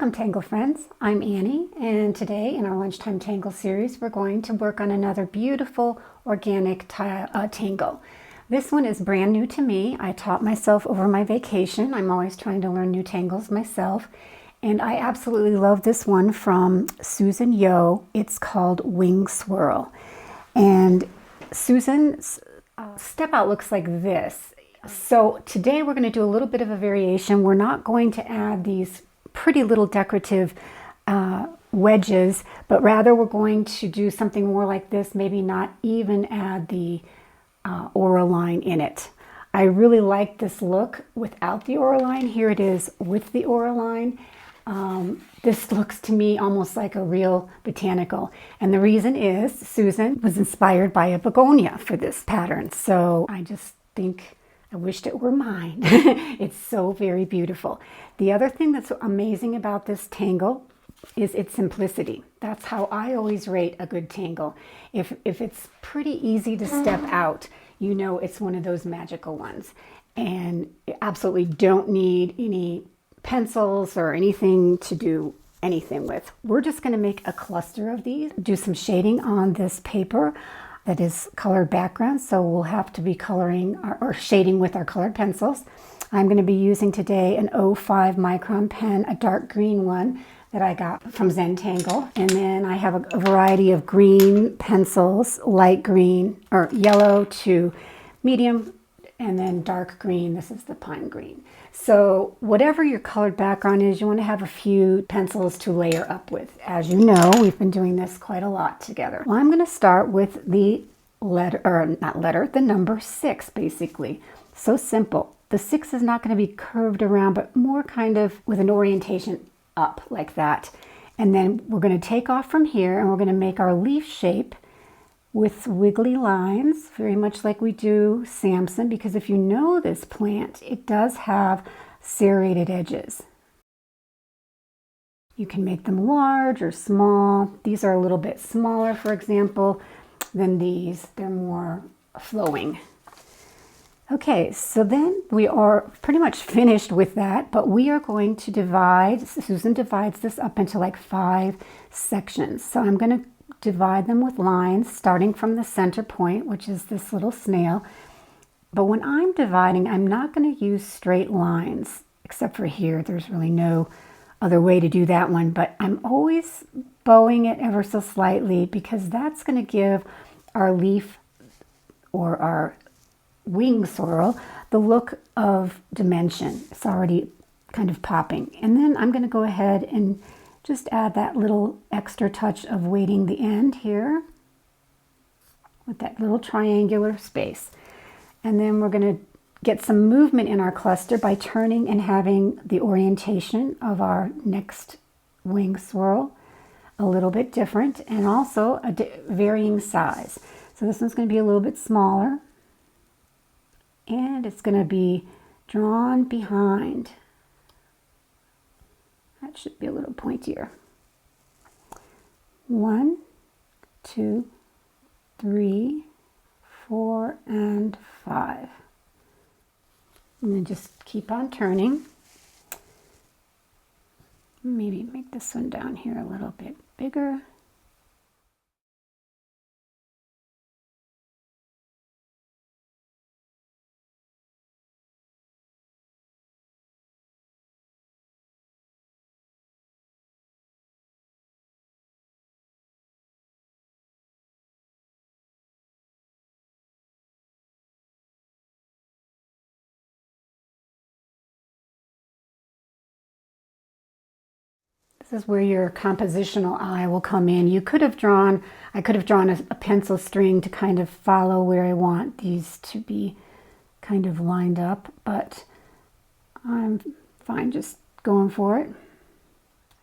Welcome, Tangle friends. I'm Annie, and today in our Lunchtime Tangle series, we're going to work on another beautiful organic tangle. This one is brand new to me. I taught myself over my vacation. I'm always trying to learn new tangles myself, and I absolutely love this one from Susan Yeo. It's called Wingswirl, and Susan's step out looks like this. So today we're going to do a little bit of a variation. We're not going to add these pretty little decorative wedges, but rather we're going to do something more like this, maybe not even add the aura line in it. I really like this look without the aura line. Here it is with the aura line. This looks to me almost like a real botanical, and the reason is Susan was inspired by a begonia for this pattern, so I just think I wished it were mine. It's so very beautiful. The other thing that's amazing about this tangle is its simplicity. That's how I always rate a good tangle. If it's pretty easy to step out, you know it's one of those magical ones. And you absolutely don't need any pencils or anything to do anything with. We're just going to make a cluster of these, do some shading on this paper that is colored background, so we'll have to be coloring or shading with our colored pencils. I'm going to be using today an 05 Micron pen, a dark green one that I got from Zen-Tangle, and then I have a variety of green pencils, light green or yellow to medium, and then dark green. This is the pine green. So whatever your colored background is, you want to have a few pencils to layer up with. As you know, we've been doing this quite a lot together. Well, I'm going to start with the the number 6, basically. So simple. The 6 is not going to be curved around, but more kind of with an orientation up like that. And then we're going to take off from here, and we're going to make our leaf shape with wiggly lines, very much like we do Samson, because if you know this plant, it does have serrated edges. You can make them large or small. These are a little bit smaller, for example, than these. They're more flowing. Okay, so then we are pretty much finished with that, but we are going to divide. Susan divides this up into like 5 sections. So I'm going to divide them with lines starting from the center point, which is this little snail. But when I'm dividing, I'm not going to use straight lines, except for here. There's really no other way to do that one, but I'm always bowing it ever so slightly because that's going to give our leaf or our wing swirl the look of dimension. It's already kind of popping. And then I'm going to go ahead and just add that little extra touch of weighting the end here with that little triangular space. And then we're going to get some movement in our cluster by turning and having the orientation of our next wing swirl a little bit different, and also a varying size. So this one's going to be a little bit smaller, and it's going to be drawn behind. That should be a little pointier. 1, 2, 3, 4, and 5. And then just keep on turning. Maybe make this one down here a little bit bigger. This is where your compositional eye will come in. I could have drawn a pencil string to kind of follow where I want these to be kind of lined up, but I'm fine just going for it.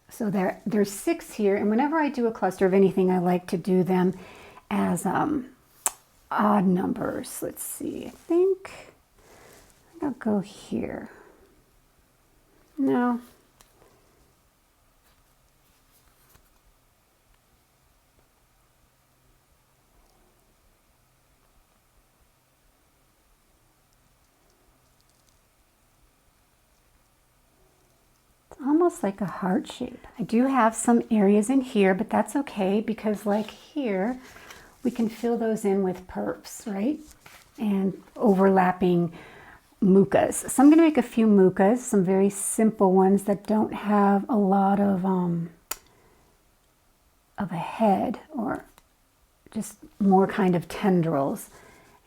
So there's 6 here, and whenever I do a cluster of anything, I like to do them as odd numbers. Let's see, I think I'll go here. No. almost like a heart shape. I do have some areas in here, but that's okay because like here, we can fill those in with perfs, right? And overlapping mucas. So I'm going to make a few mucas, some very simple ones that don't have a lot of a head, or just more kind of tendrils.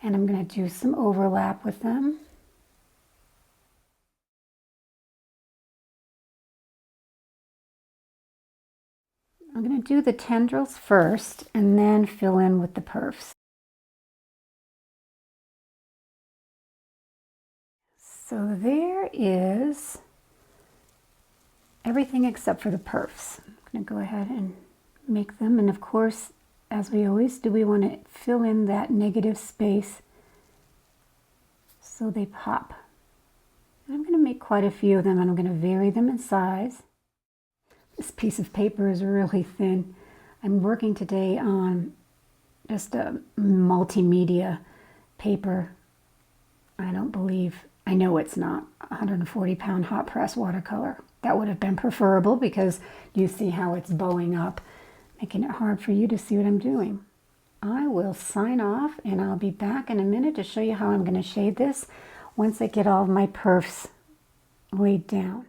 And I'm going to do some overlap with them. I'm going to do the tendrils first and then fill in with the perfs. So there is everything except for the perfs. I'm going to go ahead and make them. And of course, as we always do, we want to fill in that negative space so they pop. And I'm going to make quite a few of them, and I'm going to vary them in size. This piece of paper is really thin. I'm working today on just a multimedia paper. I know it's not 140-pound hot press watercolor. That would have been preferable because you see how it's bowing up, making it hard for you to see what I'm doing. I will sign off and I'll be back in a minute to show you how I'm going to shade this once I get all of my perfs laid down.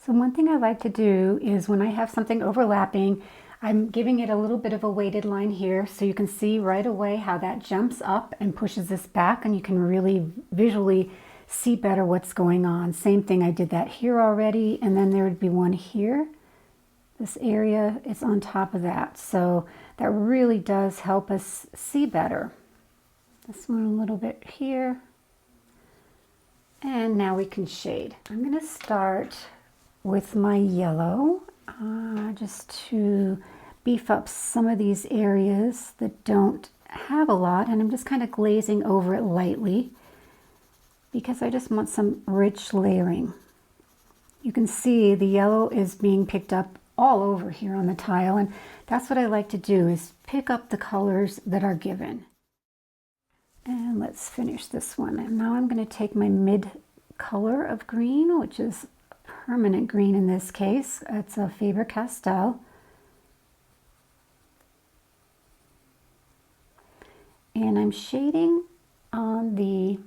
So one thing I like to do is when I have something overlapping, I'm giving it a little bit of a weighted line here so you can see right away how that jumps up and pushes this back, and you can really visually see better what's going on. Same thing, I did that here already, and then there would be one here. This area is on top of that, so that really does help us see better. This one a little bit here. And now we can shade. I'm going to start with my yellow just to beef up some of these areas that don't have a lot, and I'm just kind of glazing over it lightly because I just want some rich layering. You can see the yellow is being picked up all over here on the tile, and that's what I like to do, is pick up the colors that are given. And let's finish this one. And now I'm going to take my mid color of green, which is permanent green in this case. It's a Faber-Castell. And I'm shading on the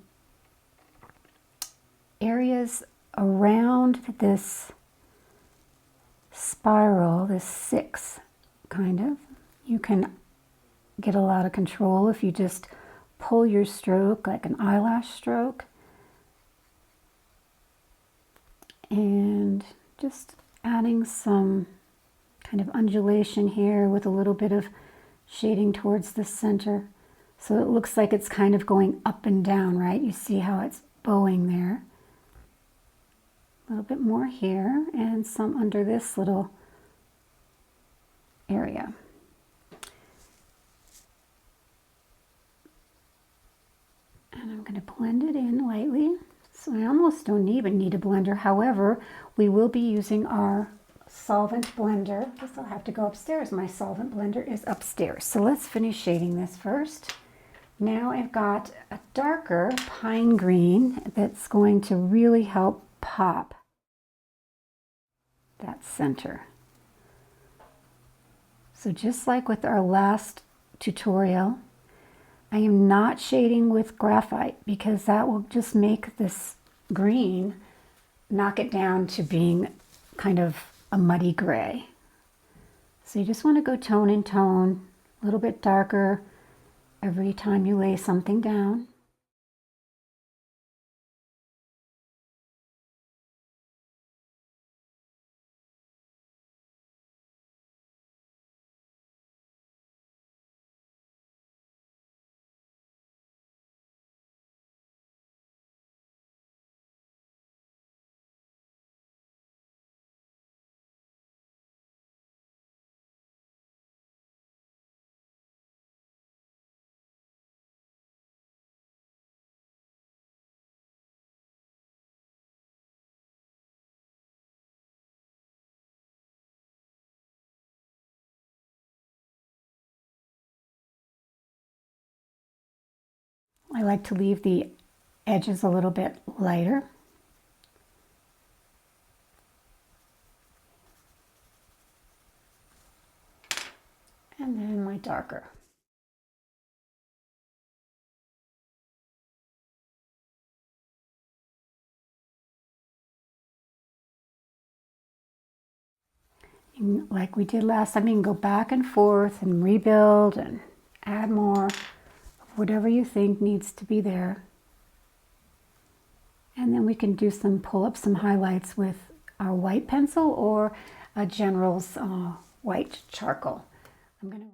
areas around this spiral, this 6 kind of. You can get a lot of control if you just pull your stroke like an eyelash stroke. And just adding some kind of undulation here with a little bit of shading towards the center. So it looks like it's kind of going up and down, right? You see how it's bowing there. A little bit more here and some under this little area. And I'm going to blend it in lightly. So I almost don't even need a blender. However, we will be using our solvent blender. I guess I'll have to go upstairs. My solvent blender is upstairs. So let's finish shading this first. Now I've got a darker pine green that's going to really help pop that center. So just like with our last tutorial, I am not shading with graphite because that will just make this green knock it down to being kind of a muddy gray. So you just want to go tone in tone, a little bit darker every time you lay something down. I like to leave the edges a little bit lighter. And then my darker. And like we did last time, you can go back and forth and rebuild and add more of whatever you think needs to be there. And then we can do pull up some highlights with our white pencil or a General's white charcoal. I'm going to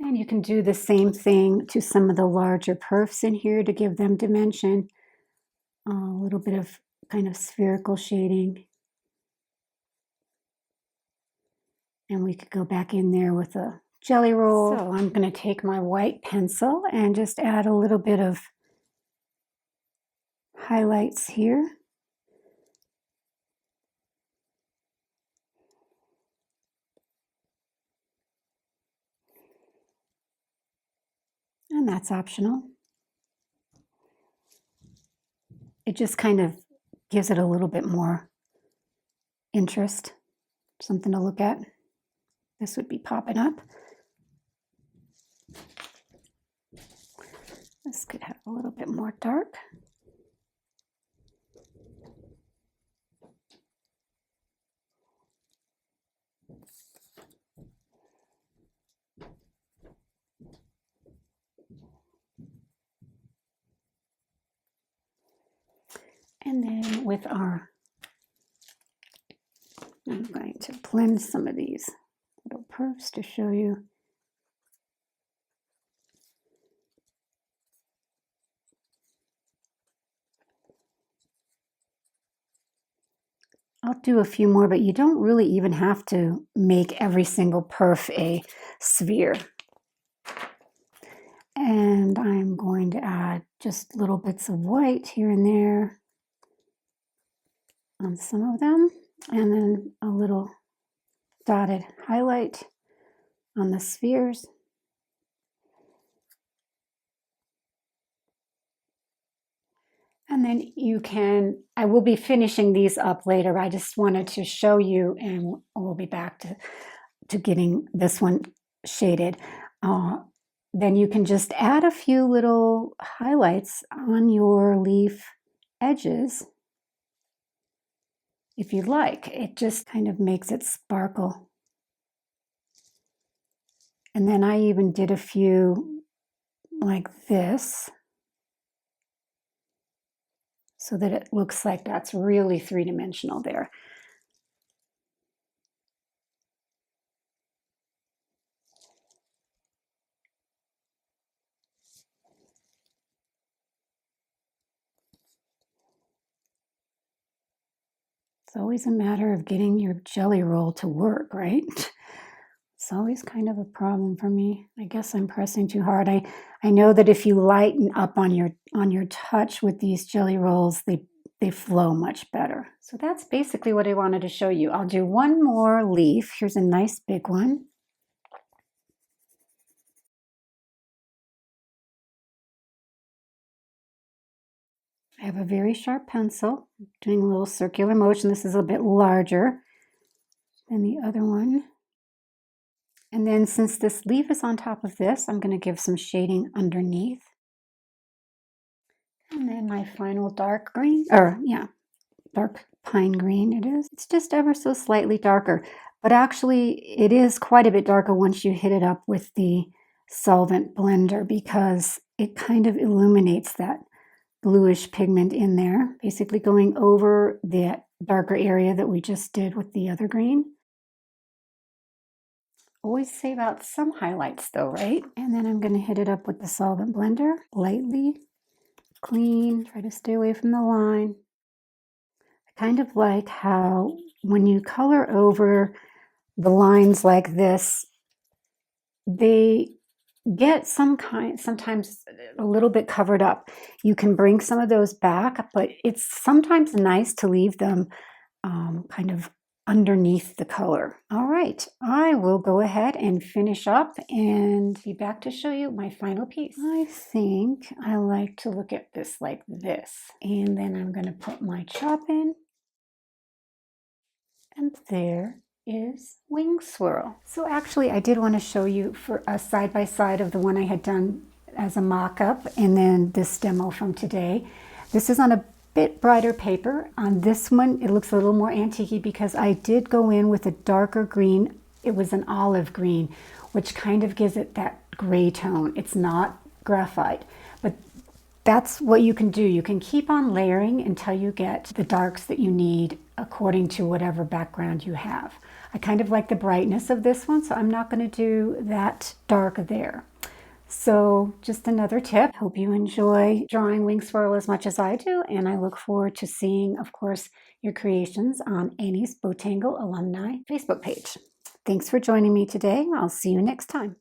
And you can do the same thing to some of the larger perfs in here to give them dimension. A little bit of kind of spherical shading. And we could go back in there with a jelly roll. So I'm going to take my white pencil and just add a little bit of highlights here. And that's optional. It just kind of gives it a little bit more interest, something to look at. This would be popping up. This could have a little bit more dark. And then with I'm going to blend some of these little perfs to show you. I'll do a few more, but you don't really even have to make every single perf a sphere. And I'm going to add just little bits of white here and there on some of them, and then a little dotted highlight on the spheres. And then you can, I will be finishing these up later. I just wanted to show you, and we'll be back to getting this one shaded. Then you can just add a few little highlights on your leaf edges if you'd like. It just kind of makes it sparkle. And then I even did a few like this, so that it looks like that's really three-dimensional there. It's always a matter of getting your jelly roll to work, right? It's always kind of a problem for me. I guess I'm pressing too hard. I know that if you lighten up on your touch with these jelly rolls, they flow much better. So that's basically what I wanted to show you. I'll do one more leaf. Here's a nice big one. I have a very sharp pencil, doing a little circular motion. This is a bit larger than the other one. And then since this leaf is on top of this, I'm going to give some shading underneath. And then my final dark green, dark pine green it is. It's just ever so slightly darker, but actually it is quite a bit darker once you hit it up with the solvent blender, because it kind of illuminates that bluish pigment in there, basically going over the darker area that we just did with the other green. Always save out some highlights though, right? And then I'm going to hit it up with the solvent blender, lightly, clean, try to stay away from the line. I kind of like how when you color over the lines like this, they get sometimes a little bit covered up. You can bring some of those back, but it's sometimes nice to leave them kind of underneath the color. All right, I will go ahead and finish up and be back to show you my final piece. I think I like to look at this like this, and then I'm going to put my chop in, and there is wing swirl. So actually I did want to show you for a side-by-side of the one I had done as a mock-up and then this demo from today. This is on a bit brighter paper. On this one it looks a little more antique because I did go in with a darker green. It was an olive green, which kind of gives it that gray tone. It's not graphite, but that's what you can do. You can keep on layering until you get the darks that you need according to whatever background you have. I kind of like the brightness of this one, so I'm not going to do that dark there. So just another tip. Hope you enjoy drawing wing swirl as much as I do, and I look forward to seeing, of course, your creations on Annie's Botangle Alumni Facebook page. Thanks for joining me today. I'll see you next time.